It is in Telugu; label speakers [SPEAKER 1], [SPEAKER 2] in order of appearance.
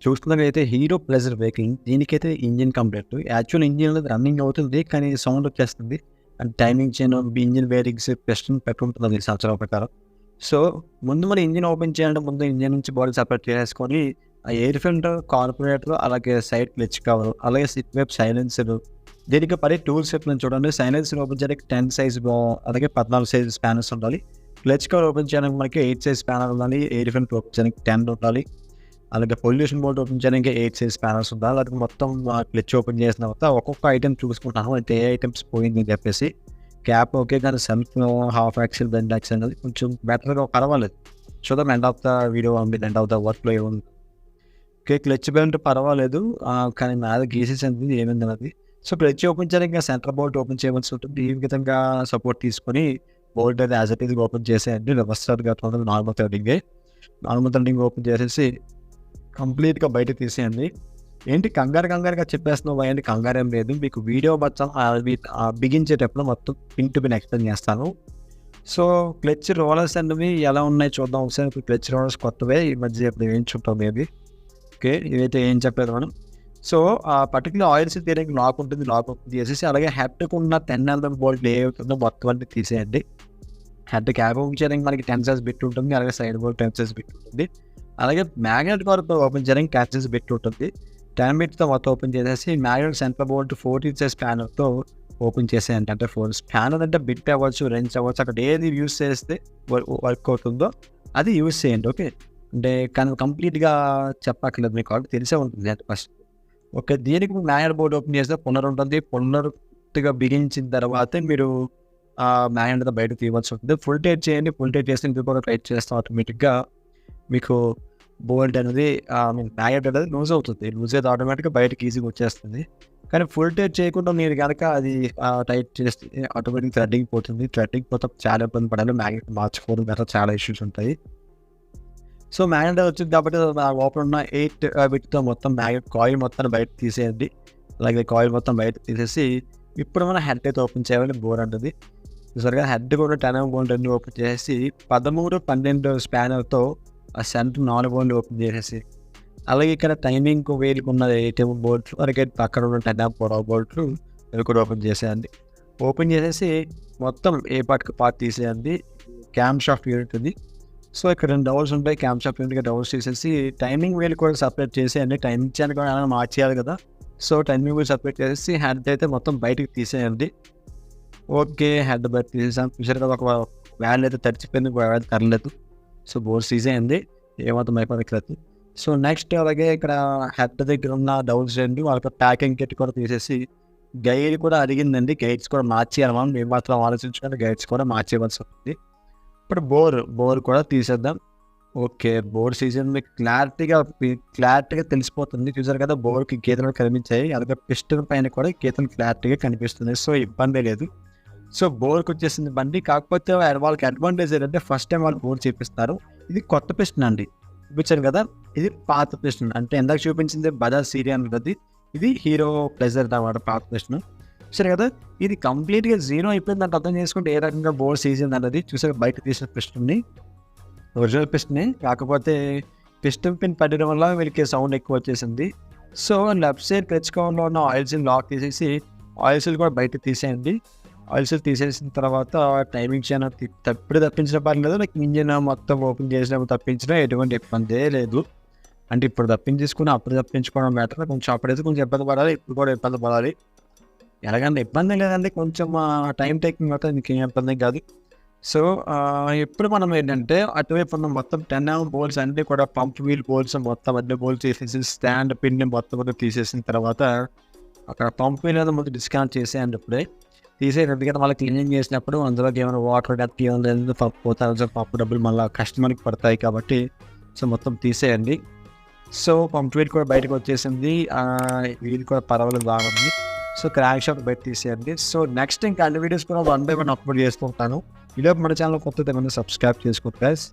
[SPEAKER 1] చూస్తున్నట్టయితే హీరో ప్లెజర్ వెహికల్ దీనికైతే ఇంజిన్ కంప్లీట్. యాక్చువల్ ఇంజిన్ అనేది రన్నింగ్ అవుతుంది. కానీ సౌండ్ వచ్చేస్తుంది. And timing chain, engine bearings, piston పెట్టుకుంటున్నది ఈ సంవత్సరం ప్రకారం. సో ముందు మనం ఇంజిన్ ఓపెన్ చేయాలంటే ముందు ఇంజిన్ నుంచి బాడీ సెపరేట్ చేసేసుకొని ఆ ఎయిర్ ఫిల్టర్, కార్పొరేటర్, అలాగే సైడ్ క్లచ్ కవర్, అలాగే సిట్ వైప్ సైలెన్సర్, దీనికి పడే టూల్స్ చెప్పిన చూడండి. సైలెన్సర్ ఓపెన్ చేయడానికి 10 సైజ్ అలాగే 14 సైజ్ స్పానర్స్ ఉండాలి. క్లచ్ కవర్ ఓపెన్ చేయడానికి మనకి 8 సైజ్ స్పానర్ ఉండాలి. ఎయిర్ ఫిల్టర్ ఓపెన్ చేయడానికి 10 ఉండాలి. అలాగే పొల్యూషన్ బోర్డ్ ఓపెన్ చేయడానికి 8 సైజ్ స్పానర్స్ ఉండాలి. అలాగే మొత్తం క్లచ్ ఓపెన్ చేసిన తర్వాత ఒక్కొక్క ఐటెం చూసుకుంటాను అంటే ఏ ఐటమ్స్ పోయింది అని చెప్పేసి. క్యాప్ ఓకే, కానీ self half axle, bend axle అనేది కొంచెం బెటర్గా పర్వాలేదు. చూద్దాం end of the video, end of the వర్క్లో ఏముంది. ఓకే, క్లచ్ బెల్ట్ పర్వాలేదు, కానీ నాది గీసేసింది ఏమైంది అన్నది. సో క్లచ్ ఓపెన్ చేయడానికి ఇంకా సెంటర్ బోల్ట్ ఓపెన్ చేయవలసి ఉంటుంది. ఈ విధంగా సపోర్ట్ తీసుకొని బోల్ట్ అయితే యాజ్ ఇట్ ఈజ్ ఓపెన్ చేసేయండి. రివర్స్గా నార్మల్ థ్రెడ్డింగ్ ఓపెన్ చేసేసి కంప్లీట్గా బయట తీసేయండి. ఏంటి కంగారుగా చెప్పేస్తున్నావు ఏంటి? కంగారు ఏం లేదు. మీకు వీడియో మొత్తం బిగించేటప్పుడు మొత్తం పిన్ టు పిన్ ఎక్స్ప్లెయిన్ చేస్తాను. సో క్లచ్ రోలర్స్ అనేవి ఎలా ఉన్నాయి చూద్దాం ఒకసారి. ఇప్పుడు క్లచ్ రోలర్స్ కొత్తవే ఈ మధ్య ఇప్పుడు వేయించుంటాం మేబీ. ఓకే, ఇవైతే ఏం చెప్పలేదు మనం. సో ఆ పర్టికులర్ ఆయిల్స్ తీయడానికి లాక్ ఉంటుంది. లాక్ ఓపెన్ చేసేసి అలాగే హెడ్కు ఉన్న 10 mm బోల్ట్ ఏ అవుతుందో మొత్తం అన్ని తీసేయండి. హెడ్ క్యాప్ ఓపెన్ చేయడానికి మనకి 10 సైజ్ బిట్ ఉంటుంది. అలాగే సైడ్ బోల్ట్ 10 సైజ్ బిట్ ఉంటుంది. అలాగే మ్యాగ్నెట్ కార్ప్ ఓపెన్ చేయడానికి 10 సైజ్ బిట్ ఉంటుంది. 10 బిట్తో మొత్తం ఓపెన్ చేసేసి మ్యాగ్నెట్ సెంటర్ బోల్ట్ 14 సైజ్ స్పానర్తో ఓపెన్ చేసేయండి. అంటే స్పానర్ అంటే బిట్ అవ్వచ్చు, రెంచ్ అవ్వచ్చు, అక్కడ ఏది యూస్ చేస్తే వర్క్ అవుతుందో అది యూస్ చేయండి. ఓకే, అంటే కానీ కంప్లీట్గా చెప్పక్కర్లేదు, మీకు ఆల్రెడీ తెలిసే ఉంటుంది అంటే ఫస్ట్. ఓకే, దీనికి మ్యాగ్నెట్ బోర్డ్ ఓపెన్ చేస్తే పునర్ ఉంటుంది. పునరుగా బిగించిన తర్వాతే మీరు మ్యాగ్నెట్ అంతా బయట తీయవలసి ఉంటుంది. ఫుల్ టైట్ చేయండి. ఫుల్ టైట్ చేస్తే ఇందుకు కూడా టైట్ చేస్తాం ఆటోమేటిక్గా మీకు బోల్ట్ అనేది మ్యాగ్నెట్ అనేది లూజ్ అవుతుంది. లూజ్ అయితే ఆటోమేటిక్గా బయటకి ఈజీగా వచ్చేస్తుంది. కానీ ఫుల్ టైట్ చేయకుండా మీరు కనుక అది టైట్ చేస్తే ఆటోమేటిక్ థ్రెడ్డింగ్ పోతుంది. థ్రెడ్డింగ్ పోతే చాలా ఇబ్బంది పడాలి. మ్యాగ్నెట్ మార్చుకోవడం గట్రా చాలా ఇష్యూస్ ఉంటాయి. సో మ్యాగ్నెట్ వచ్చింది కాబట్టి ఓపెన్ ఉన్న 8 బిట్తో మొత్తం మ్యాగ్నెట్ కాయిల్ మొత్తాన్ని బయట తీసేయండి. అలాగే కాయిల్ మొత్తం బయట తీసేసి ఇప్పుడు మన హెడ్ అయితే ఓపెన్ చేయాలి. బోర్ అంటుంది సరిగా. హెడ్ కూడా 10 mm బోల్ట్ అన్ని ఓపెన్ చేసి 13, 12 స్పానర్తో ఆ సెంటర్ 4 బోల్ట్ ఓపెన్ చేసేసి అలాగే ఇక్కడ టైమింగ్ వేలుకు ఉన్న 8 mm బోల్ట్లు అలాగే పక్కన ఉన్న 10 mm పొడవు బోల్ట్లు ఇవి కూడా ఓపెన్ చేసేయండి. ఓపెన్ చేసేసి మొత్తం ఏ పార్ట్ తీసేయండి. క్యామ్ షాఫ్ట్ యూనిట్ ఉంది. సో ఇక్కడ 2 డౌల్స్ ఉంటాయి. క్యామ్ షాఫ్ట్ యూనిట్గా డౌల్స్ తీసేసి టైమింగ్ వేలు కూడా సపరేట్ చేసేయండి. టైమింగ్ చేయడానికి కూడా అలా మార్చేయాలి కదా. సో టైమింగ్ వేలు సపరేట్ చేసేసి హెడ్ అయితే మొత్తం బయటకు తీసేయండి. ఓకే, హెడ్ బయట తీసేసాను. చూసారు కదా, ఒక వ్యాన్ అయితే తడిచిపోయింది, వ్యాన్ తరలేదు. సో బోర్డ్స్ తీసేయండి, ఏమాత్రం అయిపోలేదు. సో నెక్స్ట్ అలాగే ఇక్కడ హెడ్ దగ్గర ఉన్న డౌల్స్ రెండు వాళ్ళకి ప్యాకింగ్ కిట్ కూడా తీసేసి గైడ్ కూడా అడిగిందండి. గైడ్స్ కూడా మార్చేయాలి. మనం మేము మాత్రం ఆలోచించుకుంటే గైడ్స్ కూడా మార్చేయవలసి ఉంటుంది. ఇప్పుడు బోర్ కూడా తీసేద్దాం. ఓకే, బోర్ సీజన్ మీకు క్లారిటీగా తెలిసిపోతుంది. చూసారు కదా, బోర్కి గీతలు కనిపించాయి. అలాగే పిస్టన్ పైన కూడా గీతలు క్లారిటీగా కనిపిస్తుంది. సో ఇబ్బంది లేదు. సో బోర్కి వచ్చేసింది బండి. కాకపోతే వాళ్ళకి అడ్వాంటేజ్ ఏంటంటే ఫస్ట్ టైం వాళ్ళు బోర్ చూపిస్తారు. ఇది కొత్త పిస్టన్ అండి, చూపించాను కదా. ఇది పాత పిస్టన్ అంటే ఎందాక చూపించింది బజాజ్ సిరియన్ ఉంటుంది. ఇది హీరో ప్లెజర్ అన్నమాట పాత పిస్టన్. సరే కదా, ఇది కంప్లీట్గా జీరో అయిపోయింది అంటే అర్థం చేసుకుంటే ఏ రకంగా బోర్ సీజన్ అన్నది. చూసారు బయట తీసిన పిస్టన్ని, ఒరిజినల్ పిస్టనే, కాకపోతే పిస్టన్ పిన్ పడడం వల్ల వీళ్ళకి సౌండ్ ఎక్కువ వచ్చేసింది. సో లెఫ్ట్ సైడ్ క్లచ్ కవర్లో ఉన్న ఆయిల్ సీల్ లాక్ తీసేసి ఆయిల్ సీల్ కూడా బయట తీసేయండి. ఆయిల్ సీల్ తీసేసిన తర్వాత టైమింగ్ చైన్ ఎప్పుడు తప్పించిన పర్లేదు. నాకు ఇంజిన్ మొత్తం ఓపెన్ చేసినప్పుడు తప్పించినా ఎటువంటి ఇబ్బందే లేదు. అంటే ఇప్పుడు తప్పించేసుకుని అప్పుడు తప్పించుకోవడం బెటర్. కొంచెం అప్పుడైతే కొంచెం ఇబ్బంది పడాలి, ఇప్పుడు కూడా ఇబ్బంది పడాలి. ఎలాగంటే ఇబ్బంది లేదంటే కొంచెం టైం టేకింగ్ అవుతుంది, ఇంకేం ఇబ్బంది కాదు. సో ఇప్పుడు మనం ఏంటంటే అటువైపు ఉన్న మొత్తం 10 mm బోల్స్ అన్నీ కూడా పంప్ వీల్ బోల్స్ మొత్తం అన్ని బోల్స్ తీసేసి స్టాండ్ పిన్ మొత్తం కూడా తీసేసిన తర్వాత అక్కడ పంప్ వీల్ అనేది ముందు డిస్కనెక్ట్ చేసేయండి. ఇప్పుడే తీసేసి ఎందుకంటే మళ్ళీ క్లీనింగ్ చేసినప్పుడు అందులోకి ఏమైనా వాటర్ డెప్త్ ఏమైనా పంప్ పోతారు. పంప్ డబ్బులు మళ్ళీ కస్టమర్కి పడతాయి కాబట్టి సో మొత్తం తీసేయండి. సో పంప్ వీల్ కూడా బయటకు వచ్చేసింది. వీల్ కూడా పర్వాలేదు, బాగుంది. సో క్రాంక్ షాఫ్ట్ బయట తీసేయండి. సో నెక్స్ట్ ఇంకా అన్ని వీడియోస్ కూడా 1 by 1 అప్లోడ్ చేసుకుంటాను. ఈలోపు మన ఛానల్ కొత్తది ఏమైనా సబ్స్క్రైబ్ చేసుకోండి గైస్.